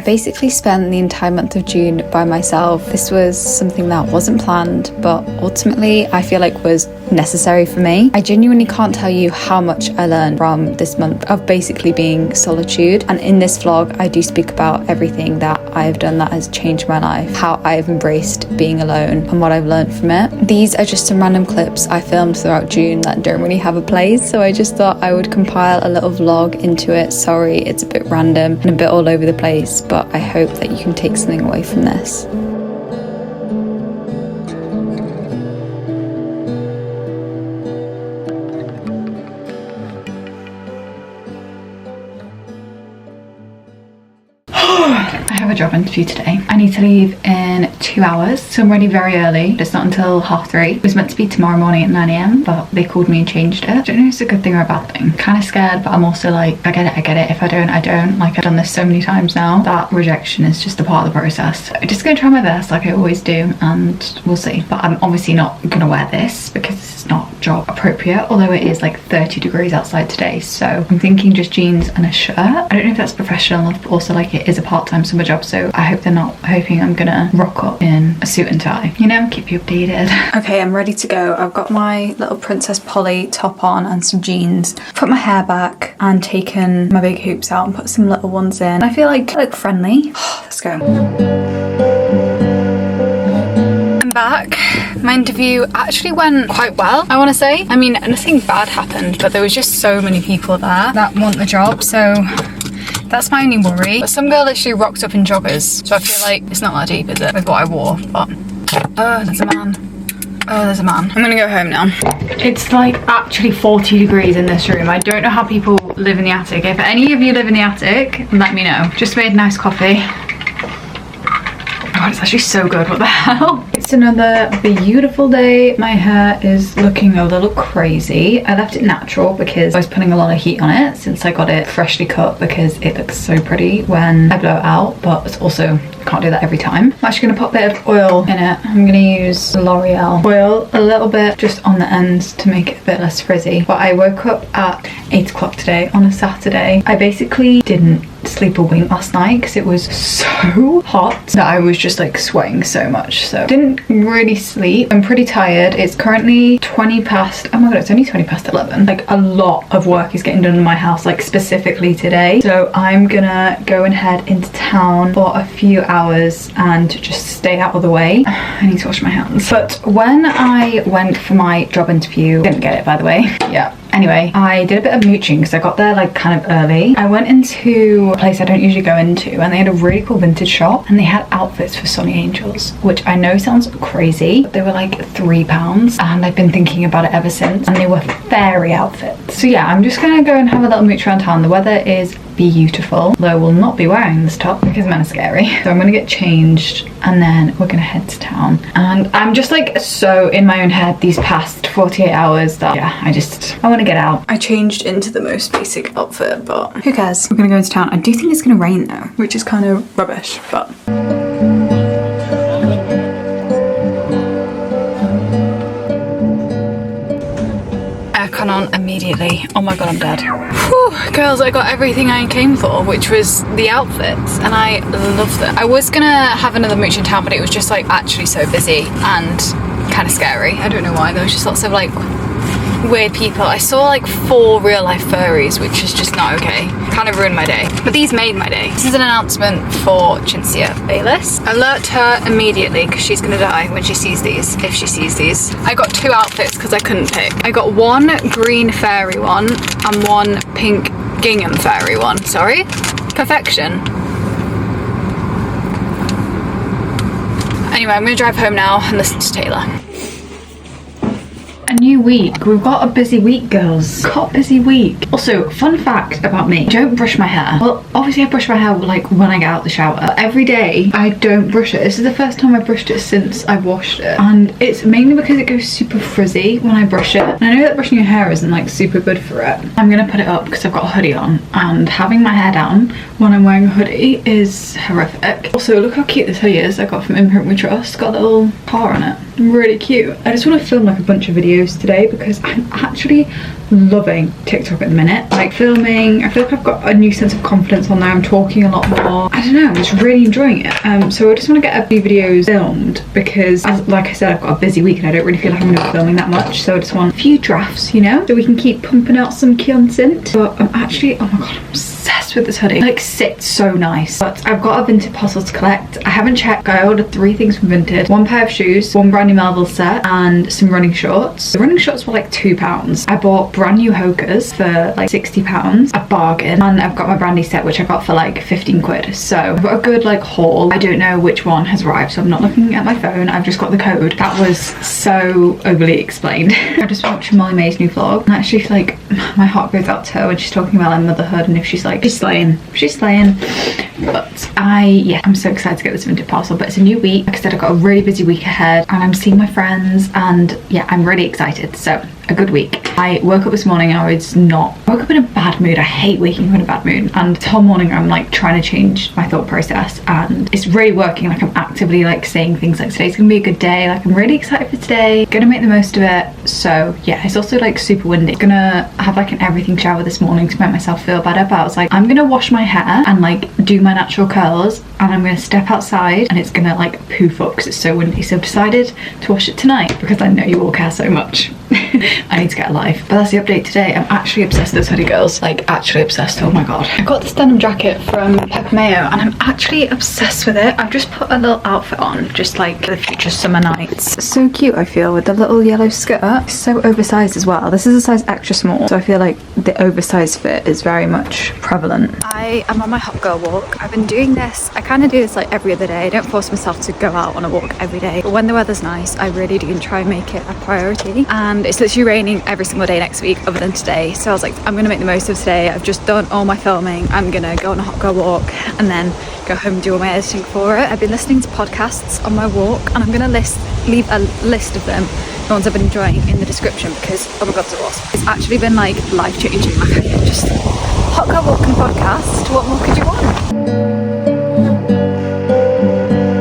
basically spent the entire month of June by myself. This was something that wasn't planned, but ultimately I feel like was necessary for me. I genuinely can't tell you how much I learned from this month of basically being solitude, and in this vlog I do speak about everything that I have done that has changed my life, how I have embraced being alone and what I've learned from it. These are just some random clips I filmed throughout June that don't really have a place, so I just thought I would compile a little vlog into it. Sorry, it's a bit random and a bit all over the place, but I hope that you can take something away from this. I have a job interview today. I need to leave in 2 hours, so I'm ready very early. It's not until 3:30. It was meant to be tomorrow morning at 9 a.m, but they called me and changed it. I don't know if it's a good thing or a bad thing. Kind of scared, but I'm also like, I get it. If I don't, I don't. Like, I've done this so many times now that rejection is just a part of the process. So I'm just gonna try my best like I always do, and we'll see. But I'm obviously not gonna wear this because it's not job appropriate, although it is like 30 degrees outside today, so I'm thinking just jeans and a shirt. I don't know if that's professional enough, but also like it is a part-time summer job, so I hope they're not hoping I'm gonna rock up in a suit and tie, you know, keep you updated. Okay, I'm ready to go. I've got my little Princess Polly top on and some jeans, put my hair back and taken my big hoops out and put some little ones in. I feel like I look friendly. Let's go. Back. My interview actually went quite well, I want to say. I mean, nothing bad happened, but there was just so many people there that want the job, so that's my only worry. But some girl literally rocked up in joggers, so I feel like it's not that deep, is it, with what I wore? But oh, there's a man. Oh, there's a man. I'm gonna go home now. It's like actually 40 degrees in this room. I don't know how people live in the attic. If any of you live in the attic, let me know. Just made nice coffee. God, it's actually so good. What the hell? It's another beautiful day. My hair is looking a little crazy. I left it natural because I was putting a lot of heat on it since I got it freshly cut, because it looks so pretty when I blow it out, but it's also can't do that every time. I'm actually gonna put a bit of oil in it. I'm gonna use L'Oreal oil, a little bit just on the ends to make it a bit less frizzy. But I woke up at 8 o'clock today on a Saturday. I basically didn't sleep a wink last night because it was so hot that I was just like sweating so much, so didn't really sleep. I'm pretty tired. It's currently 20 past, oh my god, it's only 20 past 11. Like, a lot of work is getting done in my house, like specifically today, so I'm gonna go and head into town for a few hours and just stay out of the way. I need to wash my hands. But when I went for my job interview, didn't get it, by the way. Yeah. Anyway, I did a bit of mooching because I got there like kind of early. I went into a place I don't usually go into, and they had a really cool vintage shop, and they had outfits for Sonny Angels, which I know sounds crazy, but they were like £3, and I've been thinking about it ever since, and they were fairy outfits. So yeah, I'm just gonna go and have a little mooch around town. The weather is beautiful, though I will not be wearing this top because men are scary. So I'm gonna get changed and then we're gonna head to town. And I'm just like so in my own head these past 48 hours that yeah, I want to get out. I changed into the most basic outfit, but who cares? We're gonna go into town. I do think it's gonna rain though, which is kind of rubbish, but aircon on immediately. Oh my god, I'm dead. Whew, girls, I got everything I came for, which was the outfits, and I love them. I was gonna have another mooch in town, but it was just like actually so busy and kind of scary. I don't know why. There was just lots of like weird people. I saw like 4 real life furries, which is just not okay. Kind of ruined my day. But these made my day. This is an announcement for Cinzia Bayliss. Alert her immediately because she's gonna die when she sees these, if she sees these. I got 2 outfits because I couldn't pick. I got 1 green fairy one and 1 pink gingham fairy one. Sorry. Perfection. Anyway, I'm gonna drive home now and listen to Taylor. A new week. We've got a busy week, girls. Got a busy week. Also, fun fact about me, don't brush my hair. Well, obviously I brush my hair like when I get out the shower. Every day I don't brush it. This is the first time I've brushed it since I washed it, and it's mainly because it goes super frizzy when I brush it, and I know that brushing your hair isn't like super good for it. I'm gonna put it up because I've got a hoodie on, and having my hair down when I'm wearing a hoodie is horrific. Also, look how cute this hoodie is I got from Imprint We Trust. Got a little car on it. Really cute. I just want to film like a bunch of videos today because I'm actually loving TikTok at the minute. Like filming, I feel like I've got a new sense of confidence on there. I'm talking a lot more. I don't know, I'm just really enjoying it. So I just want to get a few videos filmed because, like I said, I've got a busy week and I don't really feel like I'm going to be filming that much. So I just want a few drafts, you know, so we can keep pumping out some content. But I'm actually, oh my god, I'm obsessed with this hoodie. It like sits so nice. But I've got a Vinted parcel to collect. I haven't checked. I ordered 3 things from Vinted: 1 pair of shoes, 1 brand new Melville set, and some running shorts. The running shorts were like £2. I bought brand new Hokas for like £60, a bargain, and I've got my brand new set which I got for like 15 quid. So I've got a good like haul. I don't know which one has arrived, so I'm not looking at my phone. I've just got the code. That was so overly explained. I just watched Molly May's new vlog, and actually like my heart goes out to her when she's talking about like motherhood, and if she's like, she's slaying. But I'm so excited to get this Vinted parcel. But it's a new week. Like I said, I've got a really busy week ahead, and I'm seeing my friends, and yeah, I'm really excited. So a good week. I woke up this morning, I woke up in a bad mood. I hate waking up in a bad mood, and this whole morning I'm like trying to change my thought process, and it's really working. Like I'm actively like saying things like, today's gonna be a good day, like I'm really excited for today, gonna make the most of it. So yeah, it's also like super windy. I'm gonna have like an everything shower this morning to make myself feel better, but I was like, I'm gonna wash my hair and like do my natural curls, and I'm gonna step outside and it's gonna like poof up because it's so windy. So I've decided to wash it tonight because I know you all care so much. I need to get a life. But that's the update today. I'm actually obsessed with this hoodie, girls. Like actually obsessed. Oh my god. I got this denim jacket from Pepper Mayo and I'm actually obsessed with it. I've just put a little outfit on, just like the future summer nights. So cute, I feel, with the little yellow skirt. So oversized as well. This is a size extra small, so I feel like the oversized fit is very much prevalent. I am on my hot girl walk. I've been doing this, I kind of do this like every other day. I don't force myself to go out on a walk every day, but when the weather's nice, I really do try and make it a priority. And it's literally raining every single day next week other than today, so I was like, I'm gonna make the most of today. I've just done all my filming. I'm gonna go on a hot girl walk and then go home and do all my editing for it. I've been listening to podcasts on my walk, and I'm gonna leave a list of them, the ones I've been enjoying, in the description, because oh my god, so awesome. It's actually been like life changing. Like just hot girl walking podcast, what more could you want?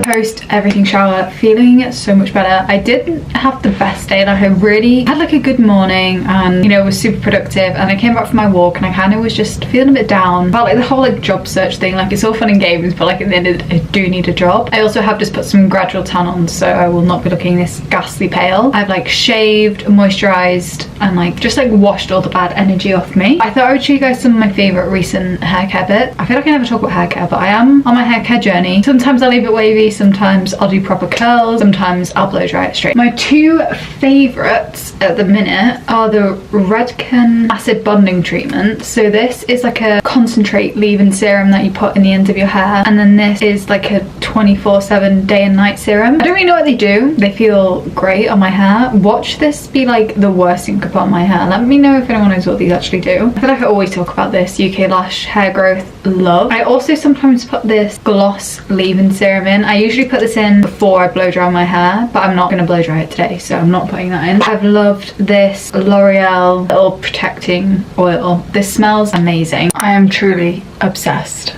Post everything shower, feeling so much better. I didn't have the best day. Like I really had like a good morning, and you know, was super productive, and I came back from my walk and I kind of was just feeling a bit down about like the whole like job search thing. Like it's all fun and games, but like at the end of the day, I do need a job. I also have just put some gradual tan on, so I will not be looking this ghastly pale. I've like shaved, moisturized, and like just like washed all the bad energy off me. I thought I would show you guys some of my favorite recent hair care bits. I feel like I never talk about hair care, but I am on my hair care journey. Sometimes I'll leave it wavy, sometimes I'll do proper curls, sometimes I'll blow dry it straight. My 2 favorites at the minute are the Redken acid bonding treatment. So this is like a concentrate leave-in serum that you put in the ends of your hair, and then this is like a 24/7 day and night serum. I don't really know what they do. They feel great on my hair. Watch this be like the worst thing you could put on my hair. Let me know if anyone knows what these actually do. I feel like I always talk about this UK Lash hair growth love. I also sometimes put this gloss leave-in serum in. I usually put this in before I blow dry my hair, but I'm not going to blow dry it today, so I'm not putting that in. I've loved this L'Oreal little protecting oil. This smells amazing. I am truly obsessed.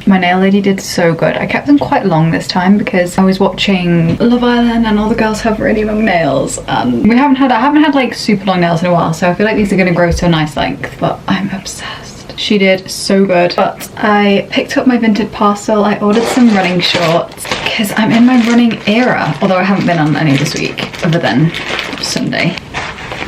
My nail lady did so good. I kept them quite long this time because I was watching Love Island and all the girls have really long nails, and I haven't had like super long nails in a while, so I feel like these are going to grow to a nice length, but I'm obsessed. She did so good. But I picked up my Vinted parcel. I ordered some running shorts because I'm in my running era, although I haven't been on any this week other than Sunday.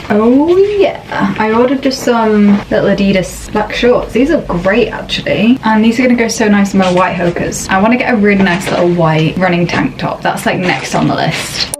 Oh yeah, I ordered just some little Adidas black shorts. These are great actually, and these are gonna go so nice in my white Hokas. I want to get a really nice little white running tank top. That's like next on the list.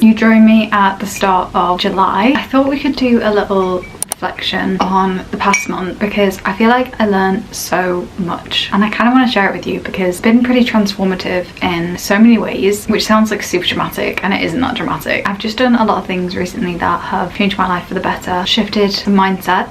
You joined me at the start of July. I thought we could do a little reflection on the past month because I feel like I learned so much, and I kind of want to share it with you because it's been pretty transformative in so many ways, which sounds like super dramatic, and it isn't that dramatic. I've just done a lot of things recently that have changed my life for the better, shifted the mindset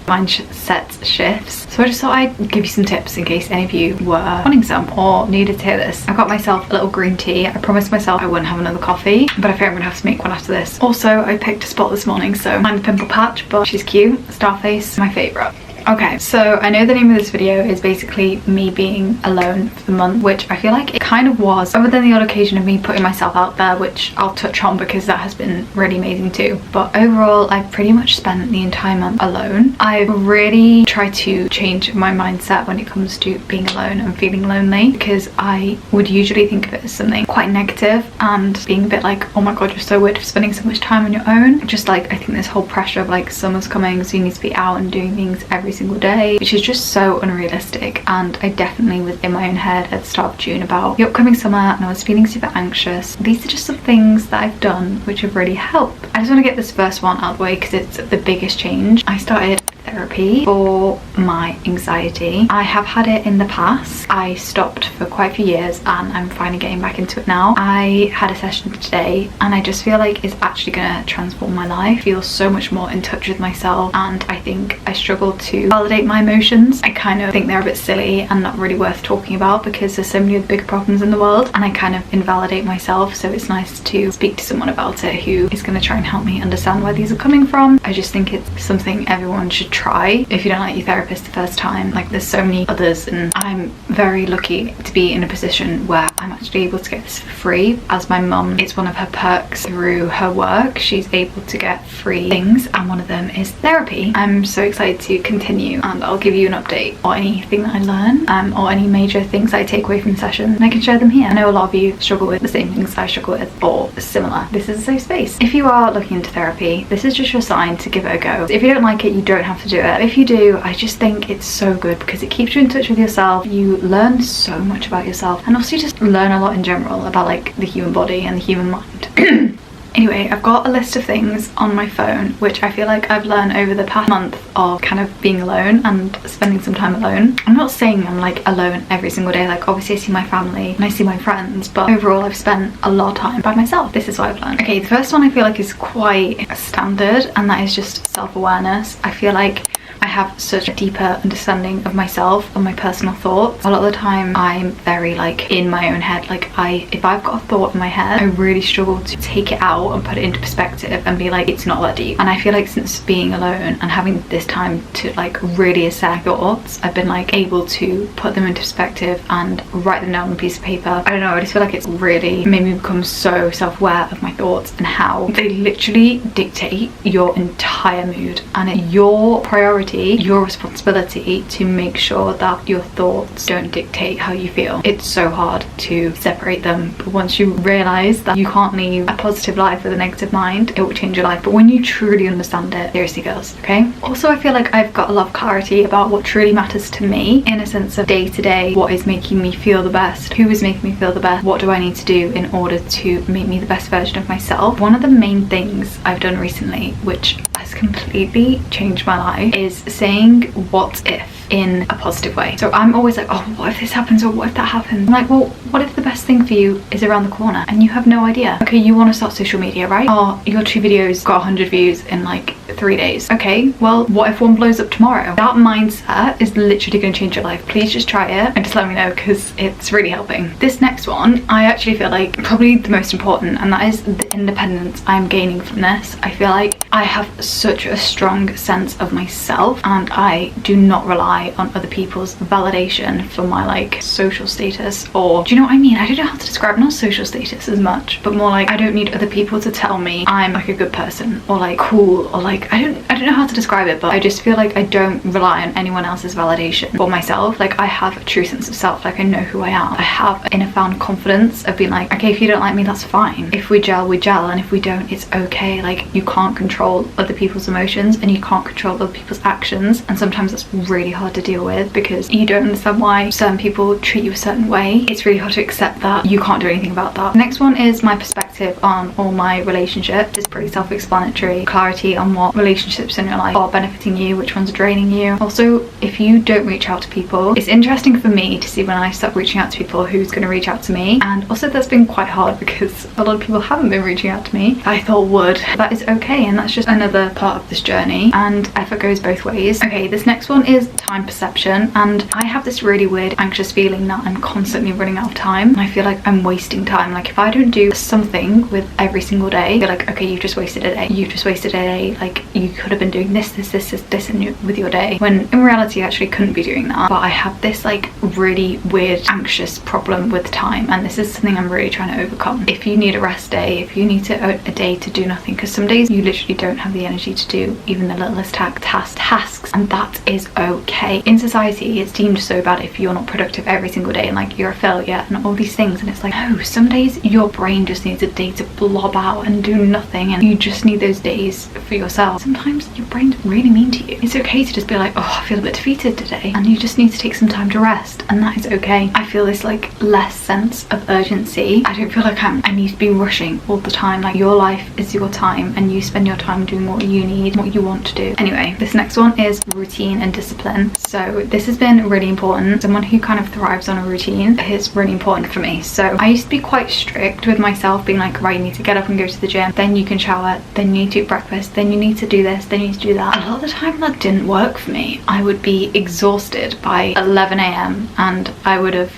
mindset shifts. So I just thought I'd give you some tips in case any of you were wanting some or needed to hear this. I got myself a little green tea. I promised myself I wouldn't have another coffee, but I think I'm gonna have to make one after this. Also, I picked a spot this morning, so mind the pimple patch, but she's cute. Starface, my favourite. Okay, so I know the name of this video is basically me being alone for the month, which I feel like it kind of was, other than the odd occasion of me putting myself out there, which I'll touch on because that has been really amazing too. But overall, I've pretty much spent the entire month alone. I've really tried to change my mindset when it comes to being alone and feeling lonely, because I would usually think of it as something quite negative and being a bit like, oh my god, you're so weird for spending so much time on your own. Just like, I think this whole pressure of like summer's coming, so you need to be out and doing things every single day, which is just so unrealistic. And I definitely was in my own head at the start of June about the upcoming summer, and I was feeling super anxious. These are just some things that I've done which have really helped. I just want to get this first one out of the way because it's the biggest change. I started therapy for my anxiety. I have had it in the past. I stopped for quite a few years and I'm finally getting back into it now. I had a session today and I just feel like it's actually gonna transform my life. I feel so much more in touch with myself, and I think I struggle to validate my emotions. I kind of think they're a bit silly and not really worth talking about because there's so many other big problems in the world, and I kind of invalidate myself. So it's nice to speak to someone about it who is going to try and help me understand where these are coming from. I just think it's something everyone should try if you don't like your therapist the first time. Like, there's so many others, and I'm very lucky to be in a position where I'm actually able to get this for free. As my mum, it's one of her perks through her work. She's able to get free things, and one of them is therapy. I'm so excited to continue, and I'll give you an update on anything that I learn or any major things I take away from the session, and I can share them here. I know a lot of you struggle with the same things I struggle with or similar. This is a safe space. If you are looking into therapy, this is just your sign to give it a go. If you don't like it, you don't have to do it. If you do, I just think it's so good because it keeps you in touch with yourself. You learn so much about yourself, and also you just learn a lot in general about like the human body and the human mind. Anyway, I've got a list of things on my phone which I feel like I've learned over the past month of kind of being alone and spending some time alone. I'm not saying I'm like alone every single day, like obviously I see my family and I see my friends, but overall I've spent a lot of time by myself. This is what I've learned. Okay, the first one I feel like is quite standard, and that is just self-awareness. I feel like I have such a deeper understanding of myself and my personal thoughts. A lot of the time I'm very like in my own head. Like if I've got a thought in my head, I really struggle to take it out and put it into perspective and be like, it's not that deep. And I feel like since being alone and having this time to like really assess thoughts, I've been like able to put them into perspective and write them down on a piece of paper. I don't know, I just feel like it's really made me become so self-aware of my thoughts and how they literally dictate your entire mood, and it's your priority, your responsibility to make sure that your thoughts don't dictate how you feel. It's so hard to separate them, but once you realize that you can't leave a positive life with a negative mind, it will change your life. But when you truly understand it, seriously girls, okay? Also, I feel like I've got a lot of clarity about what truly matters to me in a sense of day to day, what is making me feel the best, who is making me feel the best, what do I need to do in order to make me the best version of myself. One of the main things I've done recently, which has completely changed my life, is saying what if in a positive way. So I'm always like, oh, what if this happens, or what if that happens? I'm like, well, what if the best thing for you is around the corner and you have no idea? Okay, you want to start social media, right? Oh, your 2 videos got 100 views in like 3 days. Okay, well, what if one blows up tomorrow? That mindset is literally going to change your life. Please just try it and just let me know, because it's really helping. This next one, I actually feel like probably the most important, and that is the independence I'm gaining from this. I feel like I have such a strong sense of myself, and I do not rely on other people's validation for my like social status, or do you know what I mean? I don't know how to describe, not social status as much, but more like I don't need other people to tell me I'm like a good person or like cool, or like I don't know how to describe it, but I just feel like I don't rely on anyone else's validation for myself. Like I have a true sense of self, like I know who I am. I have an inner found confidence of being like, okay, if you don't like me, that's fine. If we gel, we gel, and if we don't, it's okay. Like you can't control other people's emotions and you can't control other people's actions, and sometimes that's really hard to deal with because you don't understand why certain people treat you a certain way. It's really hard to accept that you can't do anything about that. The next one is my perspective perspective on all my relationships is pretty self-explanatory. Clarity on what relationships in your life are benefiting you, which ones are draining you. Also, if you don't reach out to people, it's interesting for me to see when I start reaching out to people who's going to reach out to me. And also that's been quite hard because a lot of people haven't been reaching out to me. I thought would. That is okay, and that's just another part of this journey, and effort goes both ways. Okay, this next one is time perception, and I have this really weird anxious feeling that I'm constantly running out of time. I feel like I'm wasting time. Like if I don't do something with every single day, I feel like, okay, you've just wasted a day. You've just wasted a day. Like you could have been doing this with your day, when in reality I actually couldn't be doing that. But I have this like really weird anxious problem with time, and this is something I'm really trying to overcome. If you need a rest day, if you need a day to do nothing, because some days you literally don't have the energy to do even the littlest tasks, and that is okay. In society it's deemed so bad if you're not productive every single day and like you're a failure and all these things, and it's like, no, some days your brain just needs a day to blob out and do nothing, and you just need those days for yourself. Sometimes your brain's really mean to you. It's okay to just be like, oh, I feel a bit defeated today, and you just need to take some time to rest, and that is okay. I feel this like less sense of urgency. I don't feel like I need to be rushing all the time. Like your life is your time, and you spend your time doing what you need, what you want to do. Anyway, this next one is routine and discipline. So this has been really important. Someone who kind of thrives on a routine is really important for me. So I used to be quite strict with myself, being like, right, you need to get up and go to the gym, then you can shower, then you need to eat breakfast, then you need to do this, then you need to do that. A lot of the time that didn't work for me. I would be exhausted by 11 a.m. and I would have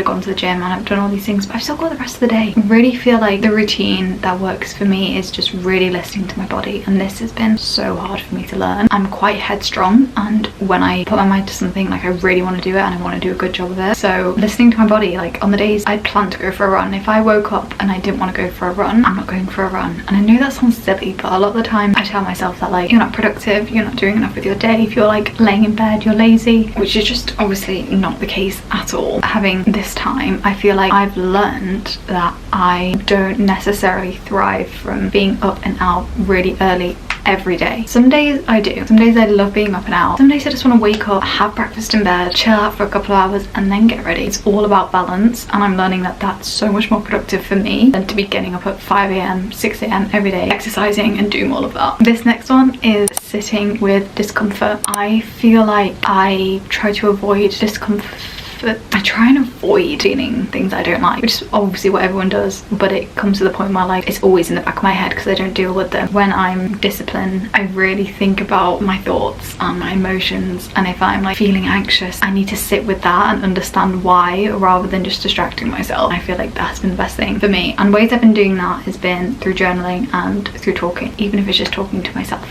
gone to the gym and I've done all these things, but I've still got the rest of the day. I really feel like the routine that works for me is just really listening to my body, and this has been so hard for me to learn. I'm quite headstrong, and when I put my mind to something, like I really want to do it and I want to do a good job of it. So listening to my body, like on the days I'd planned to go for a run, if I woke up and I didn't want to go for a run, I'm not going for a run. And I know that sounds silly, but a lot of the time I tell myself that like, you're not productive, you're not doing enough with your day, if you're like laying in bed, you're lazy, which is just obviously not the case at all. Having this time, I feel like I've learned that I don't necessarily thrive from being up and out really early every day. Some days I do. Some days I love being up and out. Some days I just want to wake up, have breakfast in bed, chill out for a couple of hours and then get ready. It's all about balance, and I'm learning that that's so much more productive for me than to be getting up at 5 a.m, 6 a.m. every day, exercising and doing all of that. This next one is sitting with discomfort. I feel like I try to avoid discomfort. I try and avoid feeling things I don't like, which is obviously what everyone does, but it comes to the point where like it's always in the back of my head because I don't deal with them. When I'm disciplined, I really think about my thoughts and my emotions, and if I'm like feeling anxious, I need to sit with that and understand why rather than just distracting myself. I feel like that's been the best thing for me, and ways I've been doing that has been through journaling and through talking, even if it's just talking to myself.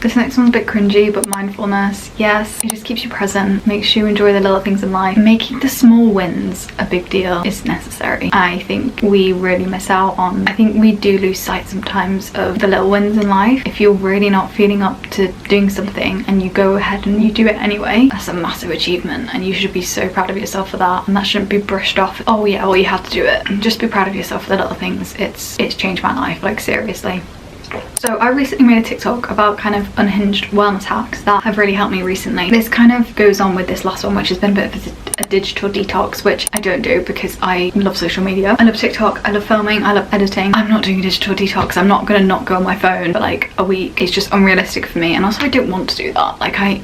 This next one's a bit cringy, but mindfulness, yes, it just keeps you present, makes you enjoy the little things in life. Making the small wins a big deal is necessary. I think we really miss out on, I think we do lose sight sometimes of the little wins in life. If you're really not feeling up to doing something and you go ahead and you do it anyway, that's a massive achievement, and you should be so proud of yourself for that, and that shouldn't be brushed off. Oh yeah, well you had to do it. Just be proud of yourself for the little things. It's changed my life, like seriously. So I recently made a TikTok about kind of unhinged wellness hacks that have really helped me recently. This kind of goes on with this last one, which has been a bit of a digital detox, which I don't do because I love social media. I love TikTok, I love filming, I love editing. I'm not doing a digital detox. I'm not gonna not go on my phone for like a week. It's just unrealistic for me, and also I don't want to do that. Like I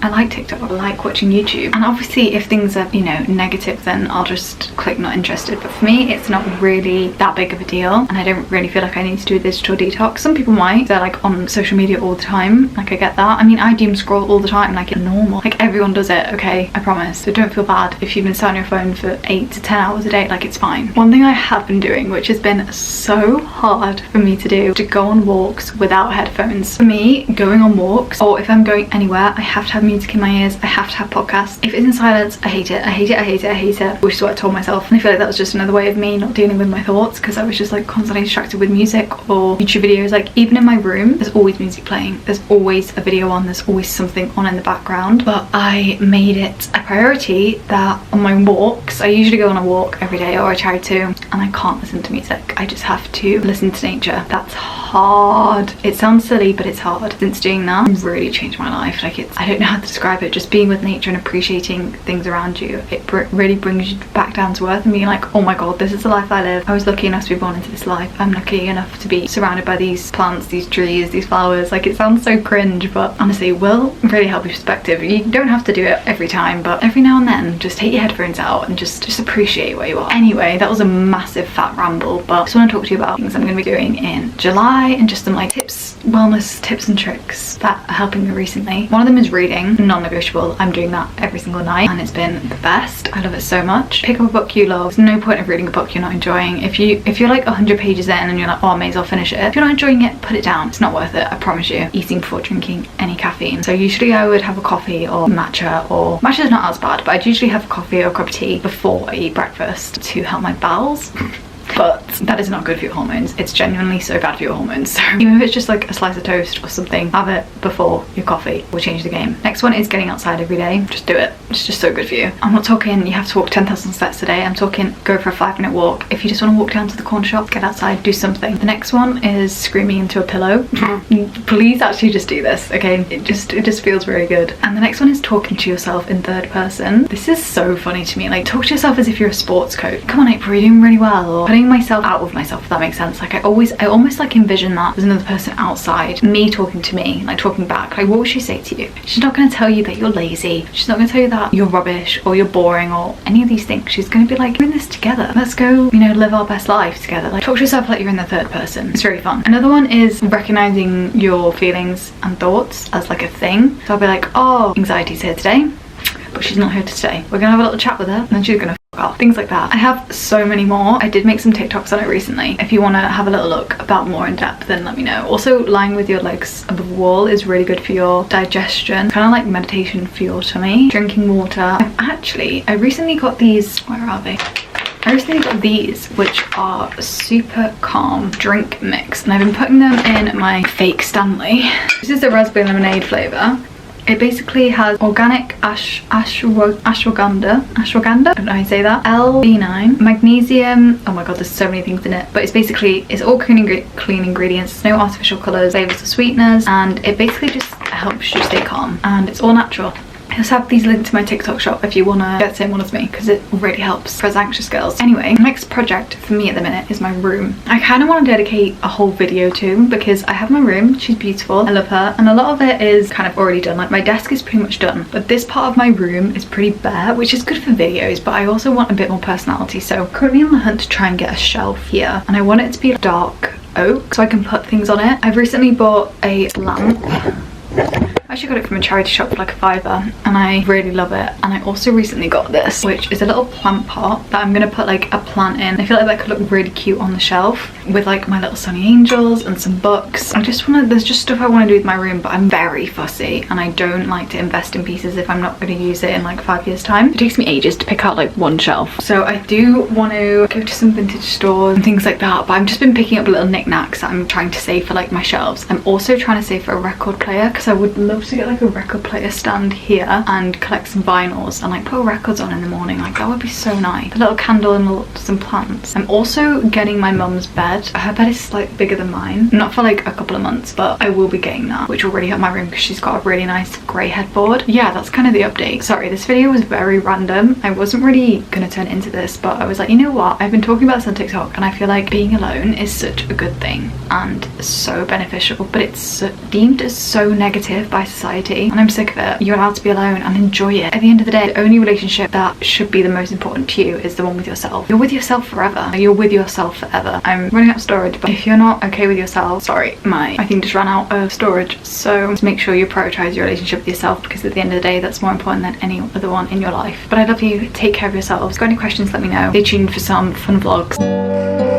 like TikTok, I like watching YouTube, and obviously if things are, you know, negative, then I'll just click not interested. But for me, it's not really that big of a deal, and I don't really feel like I need to do a digital detox. Some people might, they're like on social media all the time, like I get that. I mean, I doom scroll all the time, like it's normal, like everyone does it, okay, I promise. So don't feel bad if you've been sat on your phone for 8 to 10 hours a day, like it's fine. One thing I have been doing, which has been so hard for me to do, to go on walks without headphones. For me, going on walks, or if I'm going anywhere, I have to have music in my ears, I have to have podcasts. If it's in silence, I hate it, I hate it, I hate it, I hate it, which is what I told myself. And I feel like that was just another way of me not dealing with my thoughts, because I was just like constantly distracted with music or YouTube videos, like like even in my room, there's always music playing, there's always a video on, there's always something on in the background. But I made it a priority that on my walks, I usually go on a walk every day, or I try to, and I can't listen to music. I just have to listen to nature. That's hard. It sounds silly, but it's hard. Since doing that, it's really changed my life. Like, I don't know how to describe it. Just being with nature and appreciating things around you, it really brings you back down to earth and being like, oh my god, this is the life I live. I was lucky enough to be born into this life. I'm lucky enough to be surrounded by these plants, these trees, these flowers. Like, it sounds so cringe, but honestly it will really help your perspective. You don't have to do it every time, but every now and then just take your headphones out and just appreciate where you are. Anyway, that was a massive fat ramble, but I just want to talk to you about things I'm going to be doing in July and just some like tips, wellness tips and tricks that are helping me recently. One of them is reading, non-negotiable. I'm doing that every single night and it's been the best. I love it so much. Pick up a book you love. There's no point of reading a book you're not enjoying. If you're like 100 pages in and you're like, oh, I may as well finish it, if you're not enjoying it, put it down. It's not worth it, I promise you. Eating before drinking any caffeine. So usually I would have a coffee or matcha, or matcha is not as bad, but I'd usually have a coffee or a cup of tea before I eat breakfast to help my bowels. But that is not good for your hormones. It's genuinely so bad for your hormones. So even if it's just like a slice of toast or something, have it before your coffee will change the game. Next one is getting outside every day. Just do it. It's just so good for you. I'm not talking you have to walk 10,000 steps a day. I'm talking go for a 5-minute walk. If you just want to walk down to the corner shop, get outside, do something. The next one is screaming into a pillow. Please actually just do this, okay? It just feels very good. And the next one is talking to yourself in third person. This is so funny to me. Like, talk to yourself as if you're a sports coach. Come on, April, you're doing really well. Or putting myself out of myself, if that makes sense. Like, I almost like envision that there's another person outside, me talking to me, like talking back. Like, what would she say to you? She's not going to tell you that you're lazy. She's not going to tell you that you're rubbish or you're boring or any of these things. She's going to be like, we're in this together. Let's go, you know, live our best life together. Like, talk to yourself like you're in the third person. It's really fun. Another one is recognizing your feelings and thoughts as like a thing. So I'll be like, oh, anxiety's here today, but she's not here to stay. We're gonna have a little chat with her and then she's gonna off. Things like that. I have so many more. I did make some TikToks on it recently. If you want to have a little look about more in depth, then let me know. Also, lying with your legs above the wall is really good for your digestion. Kind of like meditation for your tummy. Drinking water. I recently got these, where are they? I recently got these, which are super calm drink mix, and I've been putting them in my fake Stanley. This is the raspberry lemonade flavour. It basically has organic ashwagandha, I don't know how you say that, L-B9, magnesium, oh my god, there's so many things in it, but it's all clean ingredients, there's no artificial colours, flavours or sweeteners, and it basically just helps you stay calm, and it's all natural. I also have these linked to my TikTok shop if you want to get the same one as me, because it really helps for us anxious girls. Anyway, next project for me at the minute is my room. I kind of want to dedicate a whole video to, because I have my room, she's beautiful, I love her, and a lot of it is kind of already done. Like, my desk is pretty much done, but this part of my room is pretty bare, which is good for videos, but I also want a bit more personality. So currently on the hunt to try and get a shelf here, and I want it to be dark oak so I can put things on it. I've recently bought a lamp. I actually got it from a charity shop for like $5 and I really love it. And I also recently got this, which is a little plant pot that I'm gonna put like a plant in. I feel like that could look really cute on the shelf with like my little Sunny Angels and some books. There's just stuff I want to do with my room, but I'm very fussy and I don't like to invest in pieces if I'm not going to use it in like 5 years time. It takes me ages to pick out like one shelf. So I do want to go to some vintage stores and things like that, but I've just been picking up little knickknacks that I'm trying to save for like my shelves. I'm also trying to save for a record player, because I would love to get like a record player stand here and collect some vinyls and like put records on in the morning. Like, that would be so nice. A little candle and some plants. I'm also getting my mum's bed. Her bed is like bigger than mine, not for like a couple of months, but I will be getting that, which will really help my room because she's got a really nice grey headboard. Yeah, that's kind of the update. Sorry, this video was very random. I wasn't really gonna turn into this, but I was like, you know what, I've been talking about this on TikTok and I feel like being alone is such a good thing and so beneficial, but it's deemed as so negative by society, and I'm sick of it. You're allowed to be alone and enjoy it. At the end of the day, the only relationship that should be the most important to you is the one with yourself. You're with yourself forever. You're with yourself forever. I'm running out of storage, but if you're not okay with yourself, sorry, my thing just ran out of storage. So just make sure you prioritize your relationship with yourself, because at the end of the day, that's more important than any other one in your life. But I love you. Take care of yourselves. Got any questions, let me know. Stay tuned for some fun vlogs.